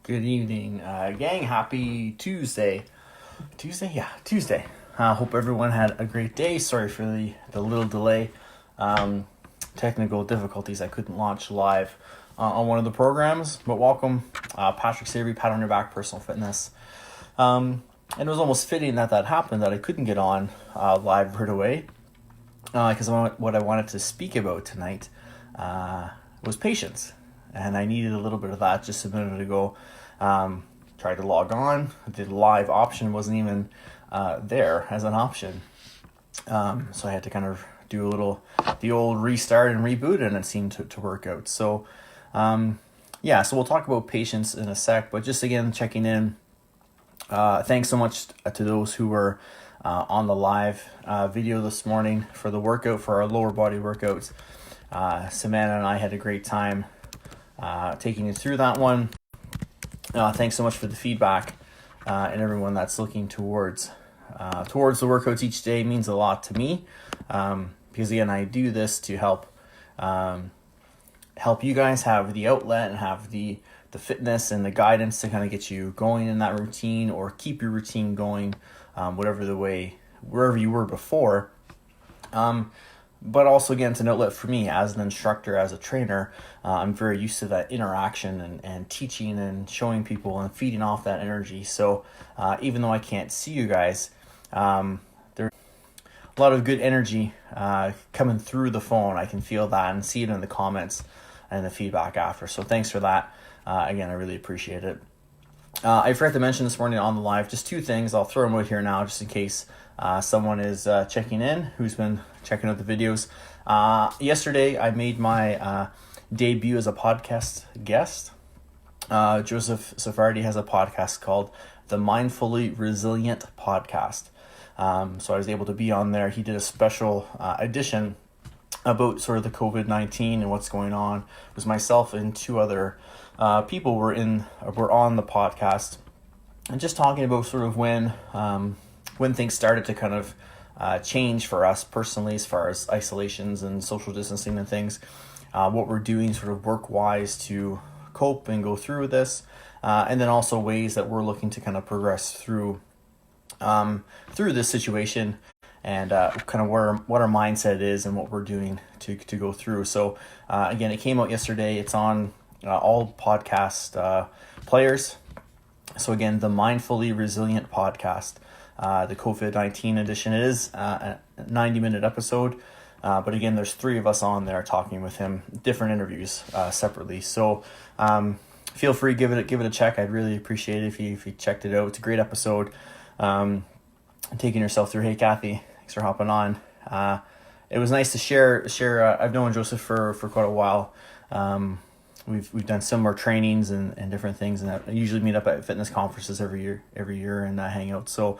Good evening, gang. Happy Tuesday. Tuesday. Hope everyone had a great day. Sorry for the little delay. Technical difficulties. I couldn't launch live on one of the programs, but welcome. Patrick Savory, Pat on Your Back, Personal Fitness. And it was almost fitting that happened, that I couldn't get on live right away. Because what I wanted to speak about tonight was patience. And I needed a little bit of that just a minute ago. Tried to log on. The live option wasn't even there as an option. So I had to kind of do the old restart and reboot, and it seemed to work out. So, so we'll talk about patience in a sec, but just again, checking in. Thanks so much to those who were on the live video this morning for the workout, for our lower body workouts. Savannah and I had a great time taking you through that one. Thanks so much for the feedback, and everyone that's looking towards the workouts each day means a lot to me, because again, I do this to help you guys have the outlet and have the fitness and the guidance to kind of get you going in that routine, or keep your routine going, wherever you were before. But also, again, it's an outlet for me as an instructor, as a trainer. I'm very used to that interaction and teaching and showing people and feeding off that energy. So even though I can't see you guys, there's a lot of good energy coming through the phone. I can feel that and see it in the comments and the feedback after. So thanks for that. Again, I really appreciate it. I forgot to mention this morning on the live, just two things. I'll throw them out here now just in case someone is checking in who's been checking out the videos. Yesterday, I made my debut as a podcast guest. Joseph Safardi has a podcast called the Mindfully Resilient Podcast. So I was able to be on there. He did a special edition about sort of the COVID-19 and what's going on. It was myself and two other people were on the podcast, and just talking about sort of when things started to kind of change for us personally, as far as isolations and social distancing and things, what we're doing sort of work-wise to cope and go through this, and then also ways that we're looking to kind of progress through this situation, and kind of what our mindset is and what we're doing to go through. So again, it came out yesterday. It's on all podcast players. So again, the Mindfully Resilient Podcast, the COVID-19 edition. It is a 90-minute episode, but again, there's three of us on there talking with him, different interviews separately. So feel free, give it a check. I'd really appreciate it if you checked it out. It's a great episode. Taking yourself through. Hey, Kathy, thanks for hopping on. It was nice to share. I've known Joseph for quite a while. We've done similar trainings and different things, and I usually meet up at fitness conferences every year and hang out. So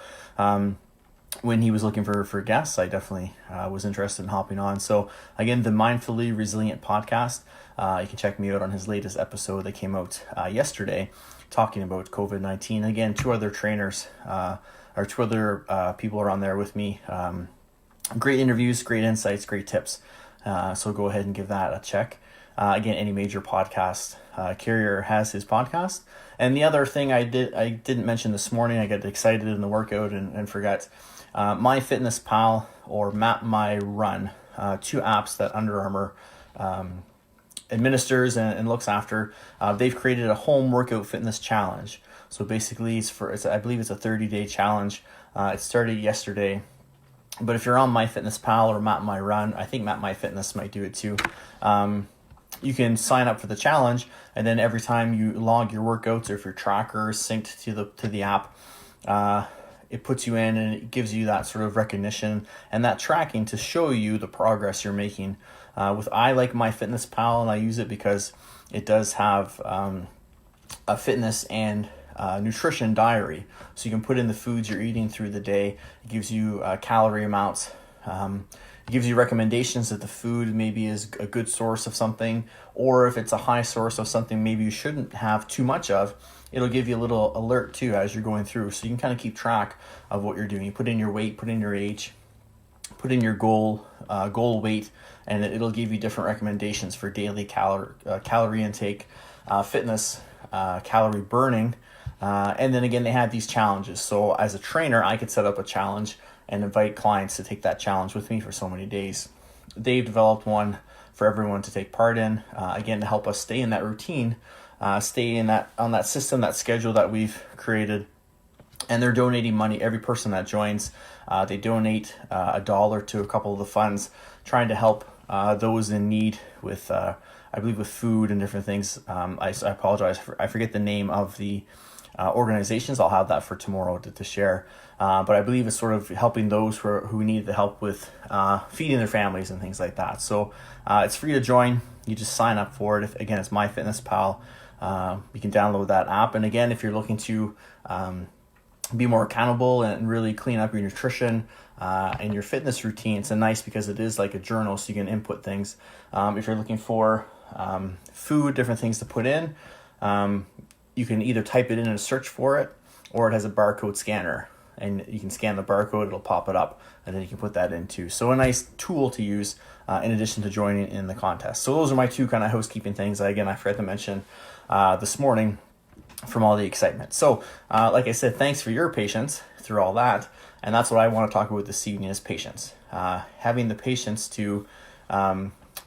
when he was looking for guests, I definitely was interested in hopping on. So again, the Mindfully Resilient Podcast, you can check me out on his latest episode that came out yesterday, talking about COVID-19. Again, two other trainers, or two other people are on there with me. Great interviews, great insights, great tips. So go ahead and give that a check. Again, any major podcast carrier has his podcast. And the other thing I didn't mention this morning, I got excited in the workout and forgot. MyFitnessPal or Map My Run, two apps that Under Armour administers and looks after. They've created a home workout fitness challenge. So basically, I believe it's a 30-day challenge. It started yesterday. But if you're on MyFitnessPal or Map My Run, I think Map My Fitness might do it too. You can sign up for the challenge, and then every time you log your workouts, or if your tracker is synced to the app, it puts you in and it gives you that sort of recognition and that tracking to show you the progress you're making. I like MyFitnessPal, and I use it because it does have a fitness and nutrition diary, so you can put in the foods you're eating through the day. It gives you calorie amounts. It gives you recommendations if the food maybe is a good source of something, or if it's a high source of something maybe you shouldn't have too much of. It'll give you a little alert too as you're going through, so you can kind of keep track of what you're doing. You put in your weight, put in your age, put in your goal weight, and it'll give you different recommendations for daily calorie intake, fitness calorie burning. And then again, they had these challenges. So as a trainer, I could set up a challenge and invite clients to take that challenge with me for so many days. They've developed one for everyone to take part in, again, to help us stay in that routine, stay in that on that system, that schedule that we've created. And they're donating money. Every person that joins, they donate $1 to a couple of the funds, trying to help those in need with, I believe, with food and different things. I apologize, I forget the name of the organizations. I'll have that for tomorrow to share. But I believe it's sort of helping those who need the help with feeding their families and things like that. So it's free to join. You just sign up for it. Again, it's MyFitnessPal. You can download that app. And again, if you're looking to be more accountable and really clean up your nutrition and your fitness routine, it's nice because it is like a journal, so you can input things. If you're looking for food, different things to put in, you can either type it in and search for it, or it has a barcode scanner, and you can scan the barcode, it'll pop it up, and then you can put that in too. So a nice tool to use in addition to joining in the contest. So those are my two kind of housekeeping things. Again, I forgot to mention this morning from all the excitement. So like I said, thanks for your patience through all that. And that's what I want to talk about this evening is patience. Having the patience to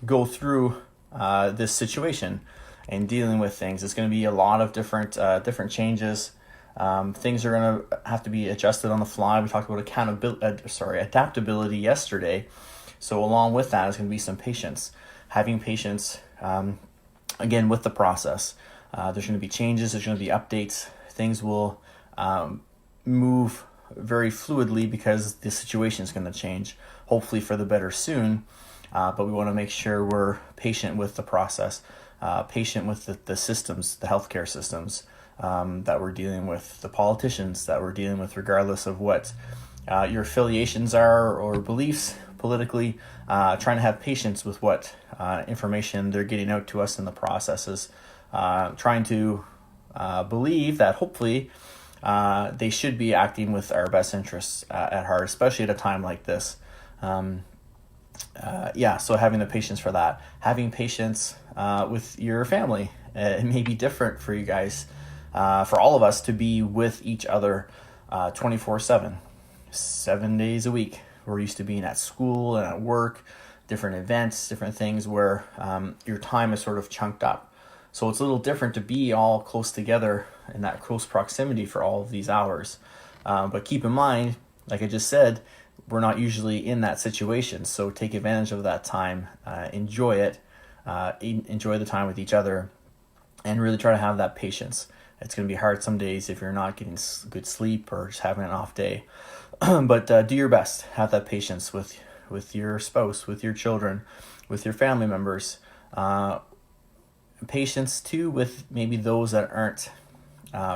go through this situation and dealing with things. It's going to be a lot of different changes. Things are going to have to be adjusted on the fly. We talked about adaptability yesterday. So along with that is going to be some patience. Having patience, again, with the process. There's going to be changes. There's going to be updates. Things will move very fluidly because the situation is going to change, hopefully for the better soon. But we want to make sure we're patient with the process, patient with the systems, the healthcare systems that we're dealing with, the politicians that we're dealing with, regardless of what your affiliations are or beliefs politically, trying to have patience with what information they're getting out to us in the processes, trying to believe that hopefully they should be acting with our best interests at heart, especially at a time like this. So having the patience for that, having patience with your family. It may be different for you guys, for all of us, to be with each other 24/7, 7 days a week. We're used to being at school and at work, different events, different things where your time is sort of chunked up. So it's a little different to be all close together in that close proximity for all of these hours. But keep in mind, like I just said, we're not usually in that situation. So take advantage of that time, enjoy it, enjoy the time with each other, and really try to have that patience. It's going to be hard some days if you're not getting good sleep or just having an off day. But do your best. Have that patience with your spouse, with your children, with your family members. Patience too with maybe those that aren't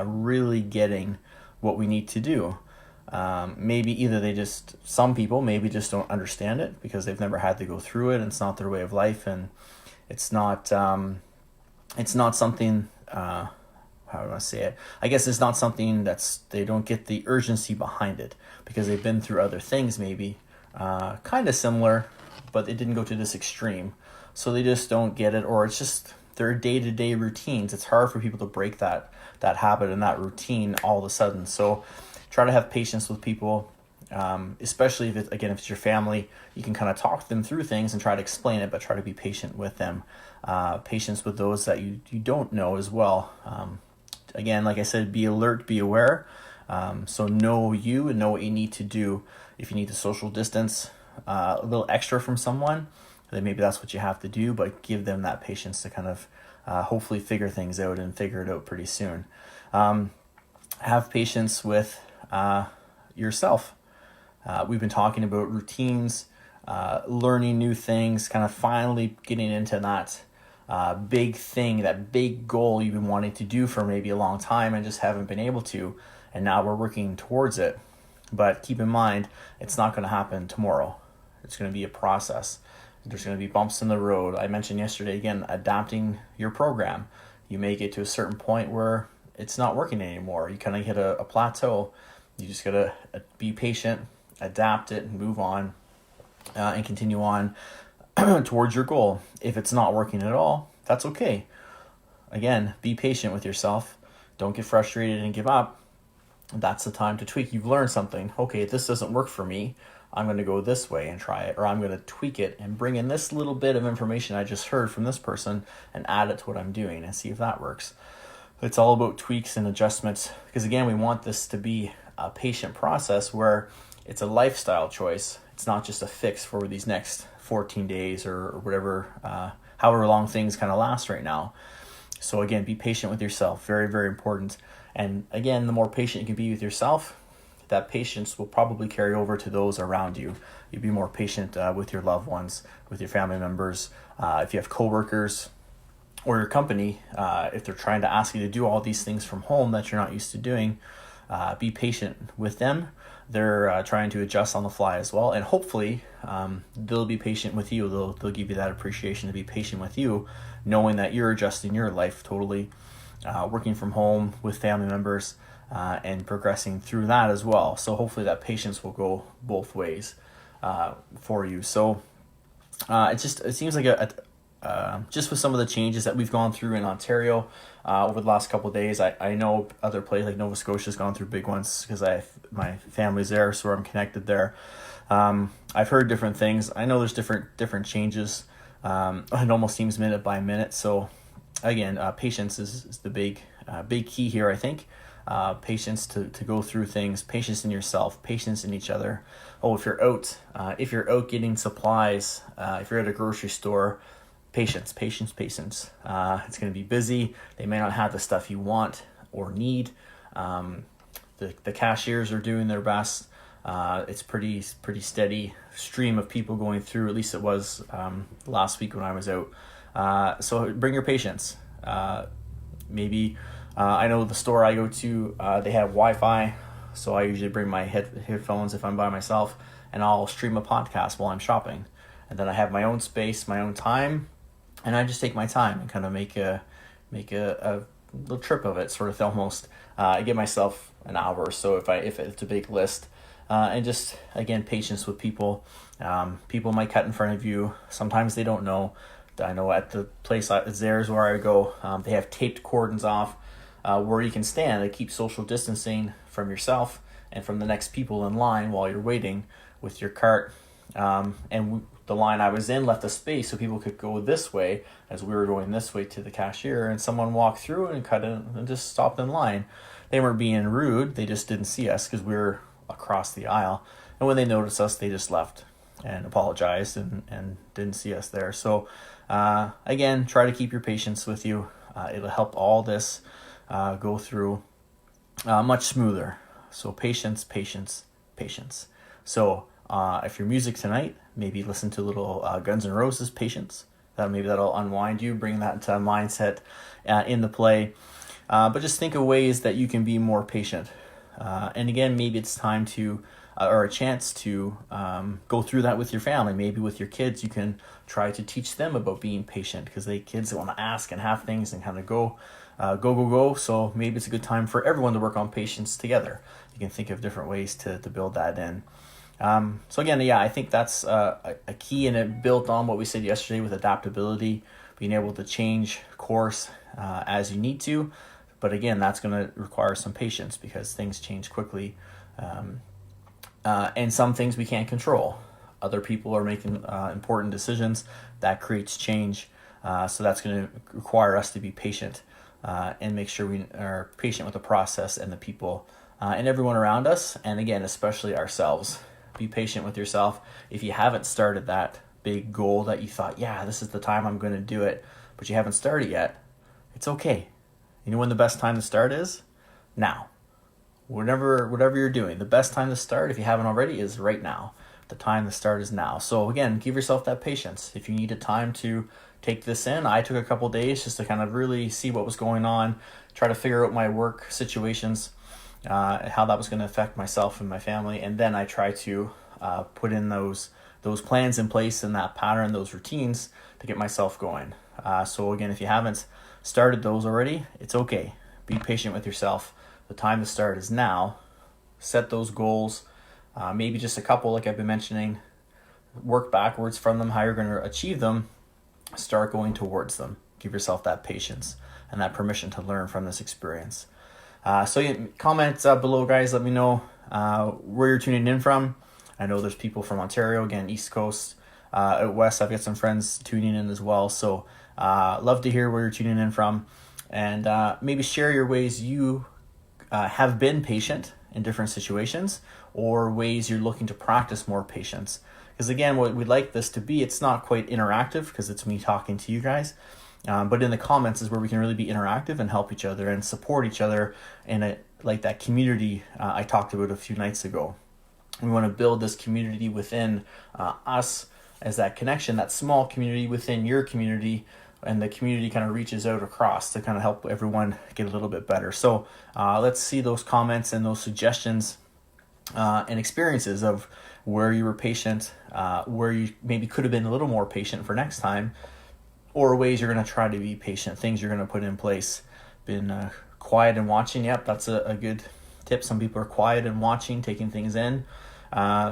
really getting what we need to do. Maybe either some people maybe just don't understand it because they've never had to go through it, and it's not their way of life, and it's not something, how do I say it? I guess it's not something they don't get the urgency behind it because they've been through other things maybe, kind of similar, but it didn't go to this extreme. So they just don't get it, or it's just their day-to-day routines. It's hard for people to break that habit and that routine all of a sudden. So try to have patience with people, especially if it's your family. You can kind of talk them through things and try to explain it, but try to be patient with them. Patience with those that you don't know as well. Again, like I said, be alert, be aware. So know you and know what you need to do. If you need to social distance a little extra from someone, then maybe that's what you have to do, but give them that patience to kind of hopefully figure things out and figure it out pretty soon. Have patience with yourself. We've been talking about routines, learning new things, kind of finally getting into that big thing, that big goal you've been wanting to do for maybe a long time and just haven't been able to, and now we're working towards it. But keep in mind, it's not going to happen tomorrow. It's going to be a process. There's going to be bumps in the road. I mentioned yesterday, again, adapting your program. You may get to a certain point where it's not working anymore. You kind of hit a plateau. You just got to be patient, adapt it, and move on, and continue on towards your goal. If it's not working at all, that's okay. again, be patient with yourself. Don't get frustrated and give up. That's the time to tweak. You've learned something. Okay, this doesn't work for me. I'm going to go this way and try it, or I'm going to tweak it and bring in this little bit of information I just heard from this person and add it to what I'm doing and see if that works. It's all about tweaks and adjustments, because again, we want this to be a patient process where it's a lifestyle choice. It's not just a fix for these next 14 days or whatever, however long things kind of last right now. So again, be patient with yourself. Very, very important. And again, the more patient you can be with yourself, that patience will probably carry over to those around you. You'll be more patient with your loved ones, with your family members. If you have coworkers or your company, if they're trying to ask you to do all these things from home that you're not used to doing, be patient with them. They're trying to adjust on the fly as well. And hopefully they'll be patient with you. They'll give you that appreciation to be patient with you, knowing that you're adjusting your life totally, working from home with family members, and progressing through that as well. So hopefully that patience will go both ways for you. So it seems like just with some of the changes that we've gone through in Ontario over the last couple of days, I know other places like Nova Scotia has gone through big ones because my family's there, so I'm connected there. I've heard different things. I know there's different changes. It almost seems minute by minute. So again, patience is the big key here, I think. Patience to go through things, patience in yourself, patience in each other. If you're out getting supplies, if you're at a grocery store, patience. It's going to be busy. They may not have the stuff you want or need. The cashiers are doing their best. It's pretty steady stream of people going through. At least it was last week when I was out. So bring your patience. Maybe I know the store I go to, they have Wi-Fi, so I usually bring my headphones if I'm by myself, and I'll stream a podcast while I'm shopping. And then I have my own space, my own time, and I just take my time and kind of make a little trip of it, sort of almost. I give myself an hour or so if it's a big list, and just again patience with people. People might cut in front of you. Sometimes they don't know. I know at the place there's where I go, they have taped cordons off where you can stand to keep social distancing from yourself and from the next people in line while you're waiting with your cart. The line I was in left a space so people could go this way as we were going this way to the cashier, and someone walked through and cut in and just stopped in line. They weren't being rude, they just didn't see us because we were across the aisle. And when they noticed us, they just left and apologized and didn't see us there. So again, try to keep your patience with you. It'll help all this go through much smoother. So patience. So if your music tonight, maybe listen to a little Guns N' Roses, Patience. That'll unwind you, bring that mindset into play. But just think of ways that you can be more patient. And again, maybe it's time to or a chance to go through that with your family. Maybe with your kids, you can try to teach them about being patient, because kids want to ask and have things and kind of go. So maybe it's a good time for everyone to work on patience together. You can think of different ways to build that in. So again, I think that's a key, and it built on what we said yesterday with adaptability, being able to change course as you need to. But again, that's going to require some patience because things change quickly. And some things we can't control. Other people are making important decisions. That creates change. So that's going to require us to be patient and make sure we are patient with the process and the people and everyone around us. And again, especially ourselves. Be patient with yourself. If you haven't started that big goal that you thought, this is the time I'm going to do it, but you haven't started yet, it's okay. You know when the best time to start is? Now. Whatever you're doing, the best time to start, if you haven't already, is right now. The time to start is now. So again, give yourself that patience. If you need a time to take this in, I took a couple days just to kind of really see what was going on, try to figure out my work situations, how that was going to affect myself and my family, and then I try to put in those plans in place and that pattern, those routines to get myself going. So again, if you haven't started those already, it's okay. Be patient with yourself. The time to start is now. Set those goals, maybe just a couple like I've been mentioning. Work backwards from them, how you're going to achieve them. Start going towards them. Give yourself that patience. and that permission to learn from this experience. So yeah, comment below, guys. Let me know where you're tuning in from. I know there's people from Ontario, again, East Coast, out west. I've got some friends tuning in as well. So love to hear where you're tuning in from, and maybe share your ways you have been patient in different situations, or ways you're looking to practice more patience. Because again, what we'd like this to be, it's not quite interactive because it's me talking to you guys. But in the comments is where we can really be interactive and help each other and support each other in like that community I talked about a few nights ago. We want to build this community within us as that connection, that small community within your community, and the community kind of reaches out across to kind of help everyone get a little bit better. So let's see those comments and those suggestions and experiences of where you were patient, where you maybe could have been a little more patient for next time, or ways you're going to try to be patient, things you're going to put in place. Been quiet and watching. Yep, that's a good tip. Some people are quiet and watching, taking things in. I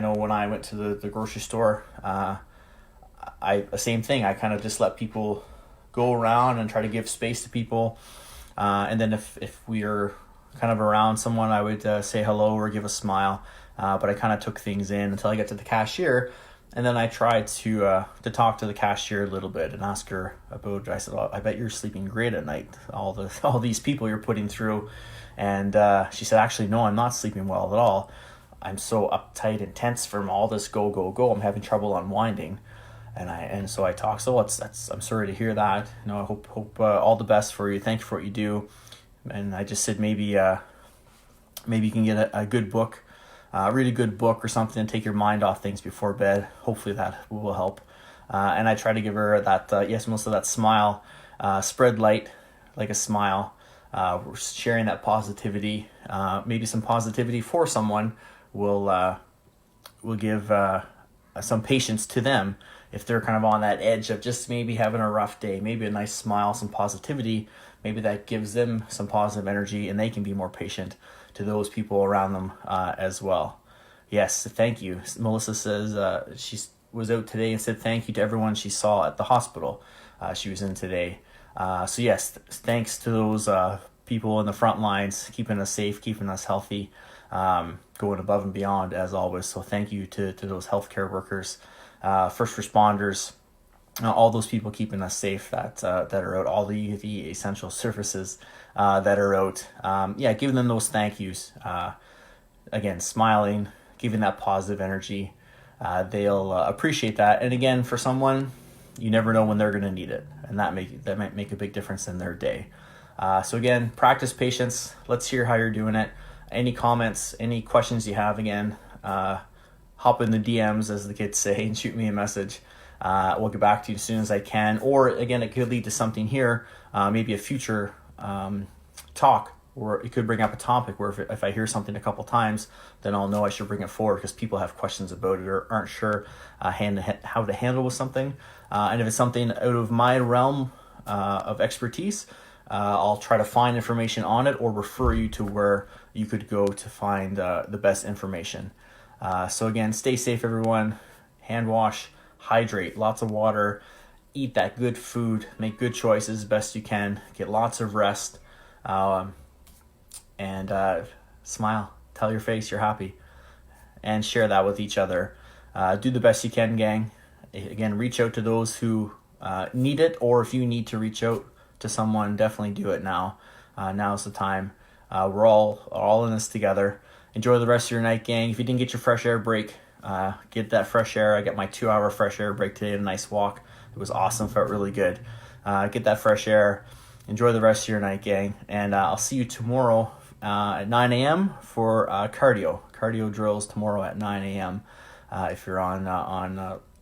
know when I went to the grocery store, same thing. I kind of just let people go around and try to give space to people. And then if we are kind of around someone, I would say hello or give a smile. But I kind of took things in until I got to the cashier. And then I tried to talk to the cashier a little bit and ask her about, I said, well, I bet you're sleeping great at night, all these people you're putting through. And she said, actually, no, I'm not sleeping well at all. I'm so uptight and tense from all this go. I'm having trouble unwinding. And so I talked. So I'm sorry to hear that. I hope all the best for you. Thank you for what you do. And I just said maybe you can get a good book, a really good book or something, and take your mind off things before bed. Hopefully that will help. And I try to give her that yes, Melissa, that smile, spread light like a smile. We're sharing that positivity. Maybe some positivity for someone will give some patience to them if they're kind of on that edge of just maybe having a rough day. Maybe a nice smile, some positivity, maybe that gives them some positive energy and they can be more patient to those people around them as well. Yes, thank you. Melissa says she was out today and said thank you to everyone she saw at the hospital she was in today. So yes, thanks to those people in the front lines, keeping us safe, keeping us healthy, going above and beyond as always. So thank you to those healthcare workers, first responders, all those people keeping us safe that are out, all the essential services that are out. Giving them those thank yous. Again, smiling, giving that positive energy. They'll appreciate that. And again, for someone, you never know when they're going to need it, and that might make a big difference in their day. So again, practice patience. Let's hear how you're doing it. Any comments, any questions you have, again, hop in the DMs, as the kids say, and shoot me a message. We'll get back to you as soon as I can. Or again, it could lead to something here, maybe a future talk, or it could bring up a topic where if I hear something a couple times, then I'll know I should bring it forward because people have questions about it or aren't sure how to handle with something. And if it's something out of my realm of expertise, I'll try to find information on it or refer you to where you could go to find the best information. So again, stay safe, everyone. Hand wash, hydrate, lots of water, eat that good food, make good choices best you can, get lots of rest, and smile. Tell your face you're happy, and share that with each other. Do the best you can, gang. Again, reach out to those who need it, or if you need to reach out to someone, definitely do it now. Now's the time. We're all in this together. Enjoy the rest of your night, gang. If you didn't get your fresh air break, get that fresh air. I got my 2-hour fresh air break today, a nice walk. It was awesome, felt really good. Get that fresh air. Enjoy the rest of your night, gang. And I'll see you tomorrow at 9 a.m. for cardio drills tomorrow at 9 a.m. If you're on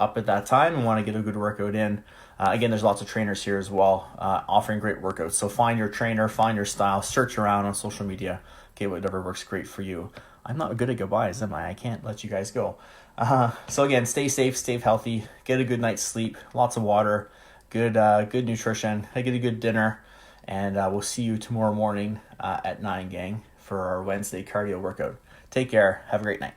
up at that time and want to get a good workout in. Again, there's lots of trainers here as well, offering great workouts. So find your trainer, find your style, search around on social media, okay, whatever works great for you. I'm not good at goodbyes, am I? I can't let you guys go. So again, stay safe, stay healthy, get a good night's sleep, lots of water, good nutrition, get a good dinner, and we'll see you tomorrow morning at 9, gang, for our Wednesday cardio workout. Take care. Have a great night.